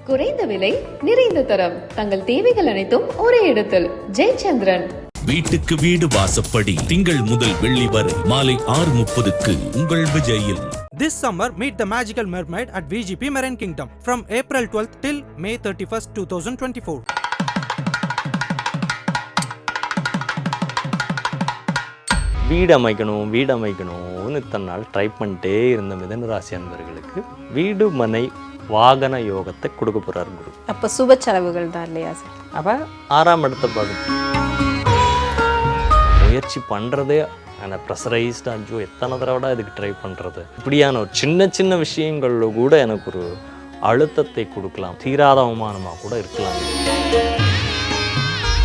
குறைந்த விலை நிறைந்த தரம் தங்கள் தேவைகள் அனைத்தும் ஒரே இடத்தில் ஜெயச்சந்திரன். வீட்டுக்கு வீடு வாசப்படி திங்கள் முதல் வெள்ளி வரை மாலை 6:30க்கு உங்கள் விஜயில். This summer, meet the magical mermaid at VGP Marine Kingdom from April 12th till May 31st, 2024. வீடு அமைக்கணும்னு இத்தனை நாள் ட்ரை பண்ணிட்டே இருந்த மிதுன ராசி அன்பர்களுக்கு வீடு மனை வாகன யோகத்தை கொடுக்க போகிறார் குரு. அப்போ சுப செலவுகள் தான் இல்லையா சார்? அப்போ 6ஆம் இடத்தை பார்க்கும் முயற்சி பண்ணுறதே அந்த ப்ரெஷரைஸ்டாக அஞ்சோ எத்தனை தடவை இதுக்கு ட்ரை பண்ணுறது இப்படியான ஒரு சின்ன சின்ன விஷயங்களில் கூட எனக்கு ஒரு அழுத்தத்தை கொடுக்கலாம், தீராத அவமானமாக கூட இருக்கலாம்.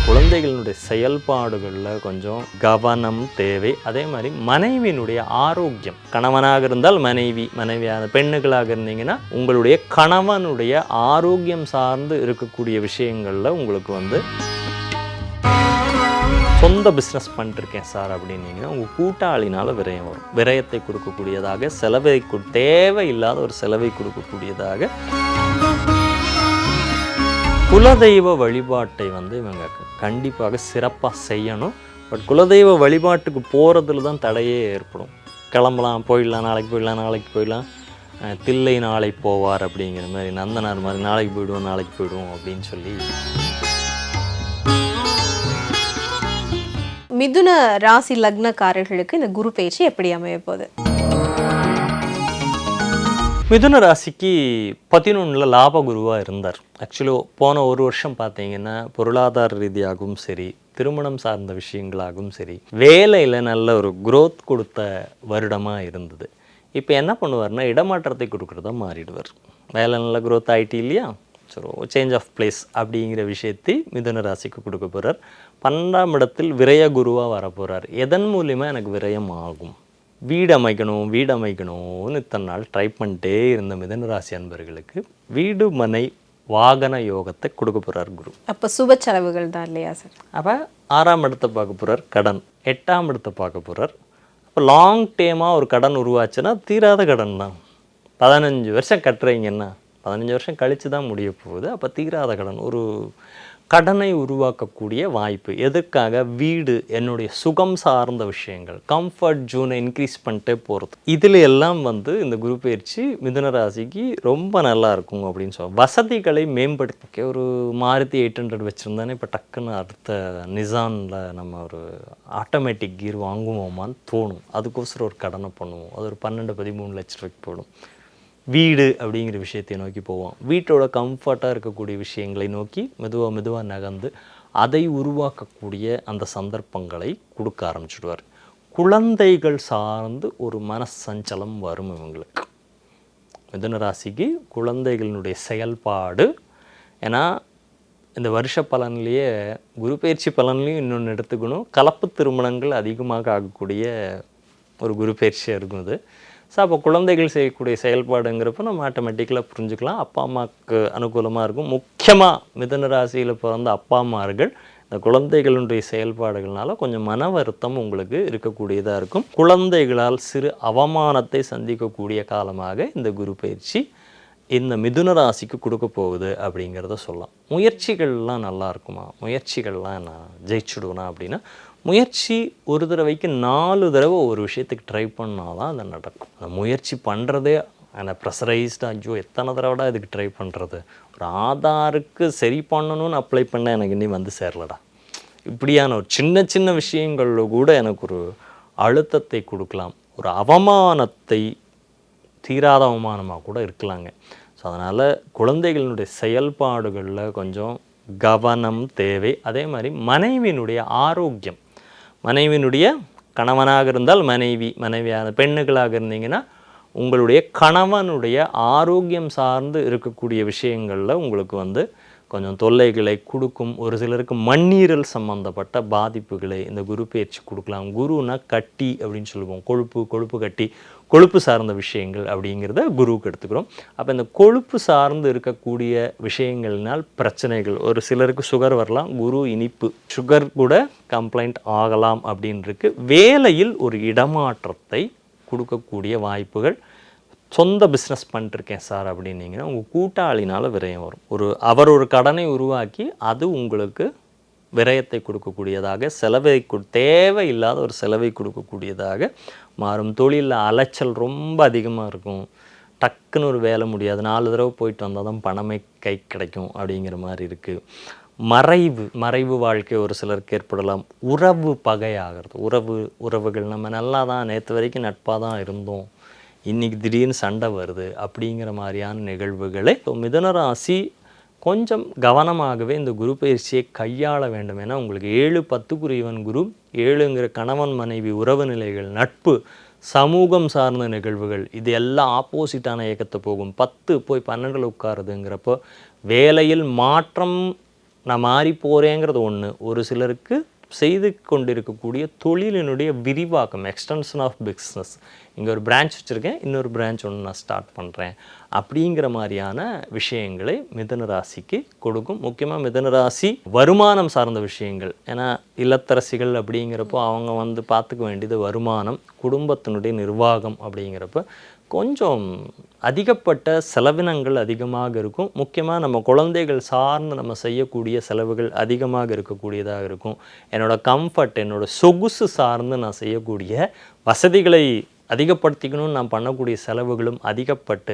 குழந்தைகளுடைய செயல்பாடுகளில் கொஞ்சம் கவனம் தேவை. அதே மாதிரி மனைவியினுடைய ஆரோக்கியம், கணவனாக இருந்தால் மனைவியான பெண்ணுகளாக இருந்தீங்கன்னா உங்களுடைய கணவனுடைய ஆரோக்கியம் சார்ந்து இருக்கக்கூடிய விஷயங்களில் உங்களுக்கு சொந்த பிஸ்னஸ் பண்ணிருக்கேன் சார் அப்படின்னீங்கன்னா உங்கள் கூட்டாளினால் விரயம் வரும். விரயத்தை கொடுக்கக்கூடியதாக, தேவையில்லாத ஒரு செலவை கொடுக்கக்கூடியதாக. குலதெய்வ வழிபாட்டை இவங்க கண்டிப்பாக சிறப்பாக செய்யணும். பட் குலதெய்வ வழிபாட்டுக்கு போகிறதுல தான் தடையே ஏற்படும். கிளம்பலாம், போயிடலாம், நாளைக்கு போயிடலாம், தில்லை நாளை போவார் அப்படிங்கிற மாதிரி, நந்தனார் மாதிரி நாளைக்கு போயிடுவோம் அப்படின்னு சொல்லி. மிதுன ராசி லக்னக்காரர்களுக்கு இந்த குரு பயிற்சி எப்படி அமைய போகுது? மிதுன ராசிக்கு 11 லாப குருவாக இருந்தார். ஆக்சுவலி போன ஒரு வருஷம் பார்த்தீங்கன்னா பொருளாதார ரீதியாகவும் சரி, திருமணம் சார்ந்த விஷயங்களாகவும் சரி, வேலையில் நல்ல ஒரு குரோத் கொடுத்த வருடமாக இருந்தது. இப்போ என்ன பண்ணுவார்னா இடமாற்றத்தை கொடுக்குறதா மாறிடுவார். வேலை நல்ல குரோத் ஆகிட்டு இல்லையா, ஸோ சேஞ்ச் ஆஃப் பிளேஸ் அப்படிங்கிற விஷயத்தை மிதுன ராசிக்கு கொடுக்க போகிறார். 12ஆம் இடத்தில் விரய குருவாக வரப்போகிறார். எதன் மூலிமா எனக்கு விரயம் ஆகும்? வீடு அமைக்கணும்னு இத்தனை நாள் ட்ரை பண்ணிட்டே இருந்த மிதுன ராசி அன்பர்களுக்கு வீடு மனை வாகன யோகத்தை கொடுக்க போகிறார் குரு. அப்போ சுப செலவுகள் தான் இல்லையா சார்? அப்போ 6ஆம் இடத்தை பார்க்க போகிறார், கடன் 8ஆம் இடத்தை பார்க்க போகிறார். அப்போ லாங் டேமாக ஒரு கடன் உருவாச்சுன்னா தீராத கடன் தான். 15 வருஷம் கட்டுறீங்கன்னா 15 வருஷம் கழித்து தான் முடிய போகுது. அப்போ தீராத கடன், ஒரு கடனை உருவாக்கக்கூடிய வாய்ப்பு. எதுக்காக? வீடு, என்னுடைய சுகம் சார்ந்த விஷயங்கள், கம்ஃபர்ட் ஜோனை இன்க்ரீஸ் பண்ணிட்டே போகிறது. இதில் எல்லாம் இந்த குரு பயிற்சி மிதுன ராசிக்கு ரொம்ப நல்லா இருக்கும் அப்படின்னு சொல்லுவோம். வசதிகளை மேம்படுத்த ஒரு மாருதி 800 வச்சுருந்தானே இப்போ டக்குன்னு அடுத்த நிசானில் நம்ம ஒரு ஆட்டோமேட்டிக் கீர் வாங்குவோமான்னு தோணும். அதுக்கோசரம் ஒரு கடனை பண்ணுவோம். அது ஒரு 12-13 லட்ச ரூபாய்க்கு போடும். வீடு அப்படிங்கிற விஷயத்தை நோக்கி போவோம். வீட்டோட கம்ஃபர்ட்டாக இருக்கக்கூடிய விஷயங்களை நோக்கி மெதுவாக நகர்ந்து அதை உருவாக்கக்கூடிய அந்த சந்தர்ப்பங்களை கொடுக்க ஆரம்பிச்சுடுவார். குழந்தைகள் சார்ந்து ஒரு மனசஞ்சலம் வரும் இவங்களுக்கு. மிதுன ராசிக்கு குழந்தைகளினுடைய செயல்பாடு, ஏன்னா இந்த வருஷ பலன்லேயே குரு பயிற்சி பலன்லேயும் இன்னொன்று எடுத்துக்கணும், கலப்பு திருமணங்கள் அதிகமாக ஆகக்கூடிய ஒரு குரு பயிற்சியாக இருக்கும் இது. ஸோ அப்போ குழந்தைகள் செய்யக்கூடிய செயல்பாடுங்கிறப்ப நம்ம ஆட்டோமேட்டிக்கலாக புரிஞ்சுக்கலாம். அப்பா அம்மாவுக்கு அனுகூலமாக இருக்கும். முக்கியமாக மிதுன ராசியில் பிறந்த அப்பா அம்மார்கள் இந்த குழந்தைகளுடைய செயல்பாடுகள்னால கொஞ்சம் மன வருத்தம் உங்களுக்கு இருக்கக்கூடியதாக இருக்கும். குழந்தைகளால் சிறு அவமானத்தை சந்திக்கக்கூடிய காலமாக இந்த குரு பயிற்சி இந்த மிதுன ராசிக்கு கொடுக்க போகுது அப்படிங்கிறத சொல்லலாம். முயற்சிகள்லாம் நல்லா இருக்குமா? முயற்சிகள்லாம் நான் ஜெயிச்சுடுவேனா அப்படின்னா, முயற்சி ஒரு தடவைக்கு 4 தடவை ஒரு விஷயத்துக்கு ட்ரை பண்ணால் தான் அது நடக்கும். அந்த முயற்சி பண்ணுறதே அந்த ப்ரெஷரைஸ்டாக அஞ்சோ எத்தனை தடவை இதுக்கு ட்ரை பண்ணுறது, ஒரு ஆதாருக்கு சரி பண்ணணும்னு அப்ளை பண்ண எனக்கு இன்னும் சேரலடா, இப்படியான ஒரு சின்ன சின்ன விஷயங்களில் கூட எனக்கு ஒரு அழுத்தத்தை கொடுக்கலாம், ஒரு அவமானத்தை, தீராத அவமானமாக கூட இருக்கலாங்க. ஸோ அதனால் குழந்தைகளுடைய செயல்பாடுகளில் கொஞ்சம் கவனம் தேவை. அதே மாதிரி மனைவியினுடைய ஆரோக்கியம், மனைவியினுடைய கணவனாக இருந்தால் மனைவியான பெண்ணுகளாக இருந்தீங்கன்னா உங்களுடைய கணவனுடைய ஆரோக்கியம் சார்ந்து இருக்கக்கூடிய விஷயங்களில் உங்களுக்கு கொஞ்சம் தொல்லைகளை கொடுக்கும். ஒரு சிலருக்கு மண்ணீரல் சம்பந்தப்பட்ட பாதிப்புகளை இந்த குரு பயிற்சி கொடுக்கலாம். குருனா கட்டி அப்படின்னு சொல்லுவோம், கொழுப்பு கட்டி, கொழுப்பு சார்ந்த விஷயங்கள் அப்படிங்கிறத குருவுக்கு எடுத்துக்கிறோம். அப்போ இந்த கொழுப்பு சார்ந்து இருக்கக்கூடிய விஷயங்கள்னால் பிரச்சனைகள், ஒரு சிலருக்கு சுகர் வரலாம், குரு இனிப்பு, சுகர் கூட கம்ப்ளைண்ட் ஆகலாம் அப்படின்னு இருக்கு. வேலையில் ஒரு இடமாற்றத்தை கொடுக்கக்கூடிய வாய்ப்புகள், சொந்த பிஸ்னஸ் பண்ணிருக்கேன் சார் அப்படின்னீங்கன்னா உங்கள் கூட்டாளினால் விரயம் வரும். அவர் ஒரு கடனை உருவாக்கி அது உங்களுக்கு விரயத்தை கொடுக்கக்கூடியதாக, தேவையில்லாத ஒரு செலவை கொடுக்கக்கூடியதாக மாறும். தொழிலில் அலைச்சல் ரொம்ப அதிகமாக இருக்கும். டக்குன்னு ஒரு வேலை முடியாது, 4 தடவை போயிட்டு வந்தால் தான் பணமே கை கிடைக்கும் அப்படிங்கிற மாதிரி இருக்குது. மறைவு வாழ்க்கை ஒரு சிலருக்கு ஏற்படலாம். உறவு பகையாகிறது. உறவுகள் நம்ம நல்லா தான் நேற்று வரைக்கும் நட்பாக தான் இருந்தோம், இன்றைக்கி திடீர்னு சண்டை வருது அப்படிங்கிற மாதிரியான நிகழ்வுகளை மிதுன ராசி கொஞ்சம் கவனமாகவே இந்த குரு பயிற்சியை கையாள வேண்டும். ஏன்னா உங்களுக்கு 7-10 குரு, 7ங்கிற கணவன் மனைவி உறவு நிலைகள், நட்பு, சமூகம் சார்ந்த நிகழ்வுகள், இது எல்லாம் ஆப்போசிட்டான இயக்கத்தை போகும். 10 போய் 12 உட்காருதுங்கிறப்போ வேலையில் மாற்றம், நான் மாறி போகிறேங்கிறது ஒன்று. ஒரு சிலருக்கு செய்து கொண்டிருக்கக்கூடிய தொழிலினுடைய விரிவாக்கம், எக்ஸ்டென்ஷன் ஆஃப் பிஸ்னஸ், இங்கே ஒரு பிரான்ச் வச்சுருக்கேன், இன்னொரு பிரான்ச் ஒன்று நான் ஸ்டார்ட் பண்ணுறேன் அப்படிங்கிற மாதிரியான விஷயங்களை மிதுன ராசிக்கு கொடுக்கும். முக்கியமாக மிதுன ராசி வருமானம் சார்ந்த விஷயங்கள், ஏன்னா இல்லத்தரசிகள் அப்படிங்கிறப்போ அவங்க பார்த்துக்க வேண்டியது வருமானம், குடும்பத்தினுடைய நிர்வாகம் அப்படிங்கிறப்ப கொஞ்சம் அதிகப்பட்ட செலவினங்கள் அதிகமாக இருக்கும். முக்கியமாக நம்ம குழந்தைகள் சார்ந்து நம்ம செய்யக்கூடிய செலவுகள் அதிகமாக இருக்கக்கூடியதாக இருக்கும். என்னோடய கம்ஃபர்ட், என்னோடய சொகுசு சார்ந்து நான் செய்யக்கூடிய வசதிகளை அதிகப்படுத்திக்கணும்னு நான் பண்ணக்கூடிய செலவுகளும் அதிகப்பட்டு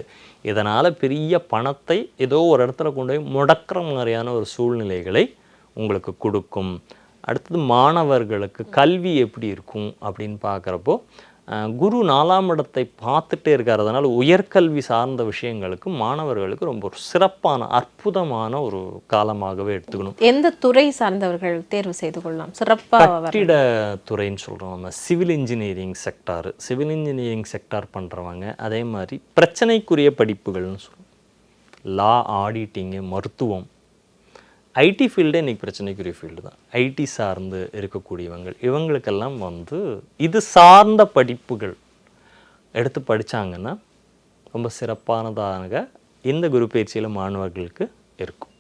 இதனால் பெரிய பணத்தை ஏதோ ஒரு இடத்துல கொண்டு போய் முடக்கிற மாதிரியான ஒரு சூழ்நிலைகளை உங்களுக்கு கொடுக்கும். அடுத்தது மாணவர்களுக்கு கல்வி எப்படி இருக்கும் அப்படின்னு பார்க்குறப்போ குரு 4ஆம் இடத்தை பார்த்துட்டே இருக்கார். அதனால் உயர்கல்வி சார்ந்த விஷயங்களுக்கு மாணவர்களுக்கு ரொம்ப ஒரு சிறப்பான அற்புதமான ஒரு காலமாகவே எடுத்துக்கணும். எந்த துறை சார்ந்தவர்கள் தேர்வு செய்து கொள்ளலாம்? சிறப்பாக கட்டிட துறைன்னு சொல்கிறோம் நம்ம, சிவில் இன்ஜினியரிங் செக்டார் பண்ணுறவங்க, அதே மாதிரி பிரச்சனைக்குரிய படிப்புகள்னு சொல்லுவோம், லா, ஆடிட்டிங்கு, மருத்துவம், ஐடி ஃபீல்டே இன்றைக்கி பிரச்சனைக்குரிய ஃபீல்டு தான். ஐடி சார்ந்து இருக்கக்கூடியவங்க இவங்களுக்கெல்லாம் இது சார்ந்த படிப்புகள் எடுத்து படித்தாங்கன்னா ரொம்ப சிறப்பானதாக இந்த குரு பயிற்சியில் மாணவர்களுக்கு இருக்கும்.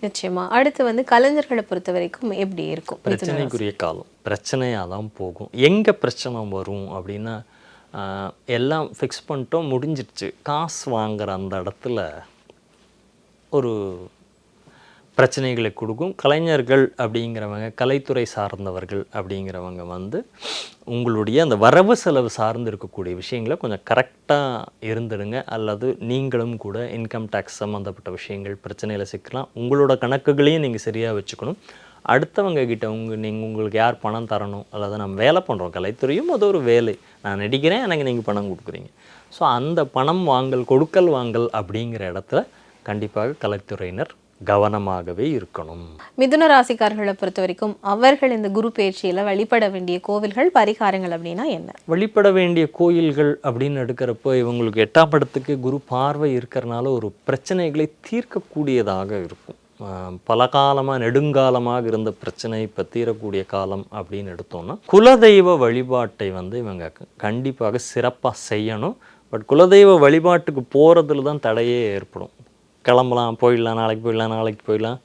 நிச்சயமா. அடுத்து கலைஞர்களை பொறுத்த வரைக்கும் எப்படி இருக்கும்? பிரச்சனைக்குரிய காலம், பிரச்சனையாக தான் போகும். எங்கே பிரச்சனை வரும் அப்படின்னா எல்லாம் ஃபிக்ஸ் பண்ணிட்டோம், முடிஞ்சிடுச்சு, காசு வாங்குகிற அந்த இடத்துல ஒரு பிரச்சனைகளை கொடுக்கும். கலைஞர்கள் அப்படிங்கிறவங்க, கலைத்துறை சார்ந்தவர்கள் அப்படிங்கிறவங்க உங்களுடைய அந்த வரவு செலவு சார்ந்து இருக்கக்கூடிய விஷயங்களை கொஞ்சம் கரெக்டாக இருந்துடுங்க. அல்லது நீங்களும் கூட இன்கம் டேக்ஸ் சம்மந்தப்பட்ட விஷயங்கள் பிரச்சனையில் சிக்கலாம். உங்களோட கணக்குகளையும் நீங்கள் சரியாக வச்சுக்கணும். அடுத்தவங்க கிட்ட உங்களுக்கு யார் பணம் தரணும், அல்லது நம்ம வேலை பண்ணுறோம், கலைத்துறையும் அது ஒரு வேலை, நான் நடிக்கிறேன், எனக்கு நீங்கள் பணம் கொடுக்குறீங்க. ஸோ அந்த பணம் வாங்கல், கொடுக்கல் வாங்கல் அப்படிங்கிற இடத்துல கண்டிப்பாக கலைத்துறையினர் கவனமாகவே இருக்கணும். மிதுன ராசிக்காரர்களை பொறுத்த வரைக்கும் அவர்கள் இந்த குரு பயிற்சியில் வழிபட வேண்டிய கோவில்கள், பரிகாரங்கள் அப்படின்னா என்ன? வழிபட வேண்டிய கோயில்கள் அப்படின்னு எடுக்கிறப்போ இவங்களுக்கு 8ஆம் இடத்துக்கு குரு பார்வை இருக்கிறனால ஒரு பிரச்சனைகளை தீர்க்கக்கூடியதாக இருக்கும். பல காலமாக நெடுங்காலமாக இருந்த பிரச்சனை இப்போ தீரக்கூடிய காலம் அப்படின்னு எடுத்தோம்னா குலதெய்வ வழிபாட்டை இவங்க கண்டிப்பாக சிறப்பாக செய்யணும். பட் குலதெய்வ வழிபாட்டுக்கு போகிறதுல தான் தடையே ஏற்படும். கிளம்பலாம், போயிடலாம், நாளைக்கு போயிடலாம்,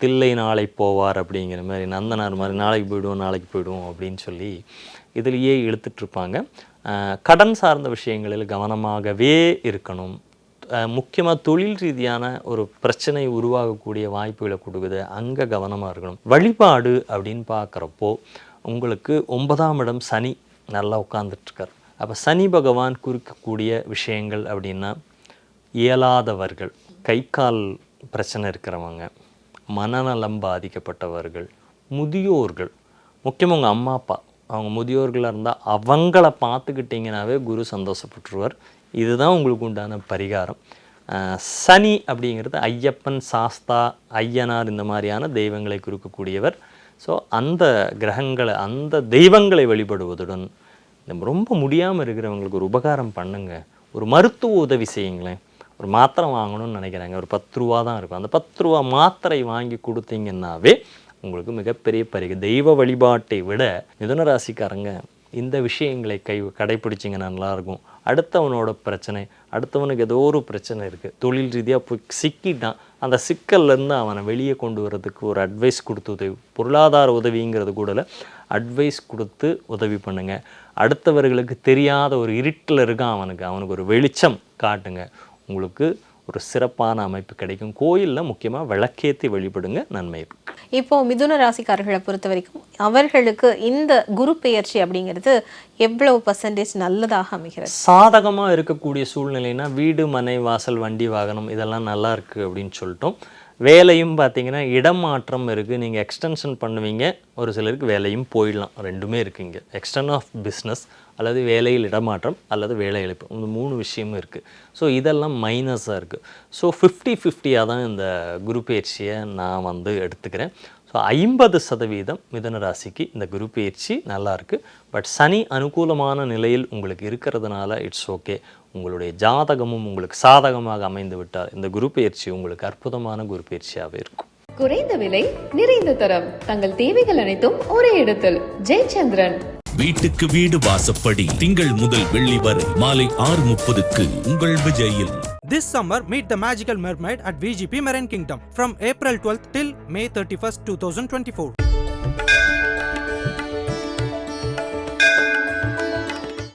தில்லை நாளை போவார் அப்படிங்கிற மாதிரி, நந்தனார் மாதிரி நாளைக்கு போயிடுவோம் அப்படின்னு சொல்லி இதிலேயே இழுத்துட்ருப்பாங்க. கடன் சார்ந்த விஷயங்களில் கவனமாகவே இருக்கணும். முக்கியமாக தொழில் ரீதியான ஒரு பிரச்சனை உருவாகக்கூடிய வாய்ப்புகளை கொடுக்குது, அங்கே கவனமாக இருக்கணும். வழிபாடு அப்படின்னு பார்க்குறப்போ உங்களுக்கு 9ஆம் இடம் சனி நல்லா உட்காந்துட்ருக்கார். அப்போ சனி பகவான் குறிக்கக்கூடிய விஷயங்கள் அப்படின்னா இயலாதவர்கள், கை கால் பிரச்சனை இருக்கிறவங்க, மனநலம் பாதிக்கப்பட்டவர்கள், முதியோர்கள், முக்கியமாக உங்கள் அம்மா அப்பா அவங்க முதியோர்களாக இருந்தால் அவங்கள பார்த்துக்கிட்டிங்கனாவே குரு சந்தோஷப்பட்டுருவார். இதுதான் உங்களுக்கு உண்டான பரிகாரம். சனி அப்படிங்கிறது ஐயப்பன், சாஸ்தா, ஐயனார் இந்த மாதிரியான தெய்வங்களை குறிக்கக்கூடியவர். ஸோ அந்த கிரகங்களை, அந்த தெய்வங்களை வழிபடுவதுடன் ரொம்ப முடியாமல் இருக்கிறவங்களுக்கு ஒரு உபகாரம் பண்ணுங்க. ஒரு மருத்துவ உதவி செய்யுங்களேன். ஒரு மாத்திரை வாங்கணும்னு நினைக்கிறாங்க, ஒரு 10 ரூபா தான் இருக்கும், அந்த 10 ரூபா மாத்திரை வாங்கி கொடுத்தீங்கன்னாவே உங்களுக்கு மிகப்பெரிய தெய்வ வழிபாட்டை விட மிதுன ராசிக்காரங்க இந்த விஷயங்களை கடைப்பிடிச்சிங்கன்னா நல்லாயிருக்கும். அடுத்தவனோட பிரச்சனை, அடுத்தவனுக்கு ஏதோ ஒரு பிரச்சனை இருக்குது, தொழில் ரீதியாக போய் சிக்கிட்டான், அந்த சிக்கல்லேருந்து அவனை வெளியே கொண்டு வரதுக்கு ஒரு அட்வைஸ் கொடுத்து உதவி, பொருளாதார உதவிங்கிறது கூட அட்வைஸ் கொடுத்து உதவி பண்ணுங்கள். அடுத்தவர்களுக்கு தெரியாத ஒரு இருட்டில் இருக்கான் அவனுக்கு ஒரு வெளிச்சம் காட்டுங்க, உங்களுக்கு ஒரு சிறப்பான அமைப்பு கிடைக்கும். கோயிலில் முக்கியமாக விளக்கேற்றி வழிபடுங்க, நன்மை இருக்கு. இப்போ மிதுன ராசிக்காரர்களை பொறுத்த வரைக்கும் அவர்களுக்கு இந்த குரு பெயர்ச்சி அப்படிங்கிறது எவ்வளவு % நல்லதாக அமைகிறது? சாதகமாக இருக்கக்கூடிய சூழ்நிலைனா வீடு, மனை, வாசல், வண்டி, வாகனம் இதெல்லாம் நல்லா இருக்குது அப்படின்னு சொல்லிட்டோம். வேலையும் பார்த்தீங்கன்னா இடம் மாற்றம் இருக்குது, நீங்கள் எக்ஸ்டென்ஷன் பண்ணுவீங்க, ஒரு சிலருக்கு வேலையும் போயிடலாம், ரெண்டுமே இருக்குது இங்கே. எக்ஸ்டன் ஆஃப் பிஸ்னஸ் அல்லது வேலையில் இடமாற்றம் அல்லது வேலை இழப்பு, இந்த 3 விஷயமும் இருக்குது. ஸோ இதெல்லாம் மைனஸாக இருக்குது. ஸோ 50-50 தான் இந்த குரு பயிற்சியை நான் எடுத்துக்கிறேன். ஸோ 50% மிதுன ராசிக்கு இந்த குரு பயிற்சி நல்லாயிருக்கு. பட் சனி அனுகூலமான நிலையில் உங்களுக்கு இருக்கிறதுனால இட்ஸ் ஓகே. உங்களுடைய ஜாதகமும் உங்களுக்கு சாதகமாக அமைந்து விட்டால் இந்த குரு பயிற்சி உங்களுக்கு அற்புதமான குரு பயிற்சியாகவே இருக்கும். குறைந்த விலை, நிறைந்த தரம், தங்கள் தேவைகள் அனைத்தும் ஒரே இடத்தில். ஜெயச்சந்திரன். வீட்டுக்கு வீடு வாசப்படி திங்கள் முதல் வெள்ளி வரை மாலை 6:30க்கு உங்கள் விஜயில். This summer, meet the magical mermaid at VGP Marine Kingdom from April 12th till May 31st, 2024.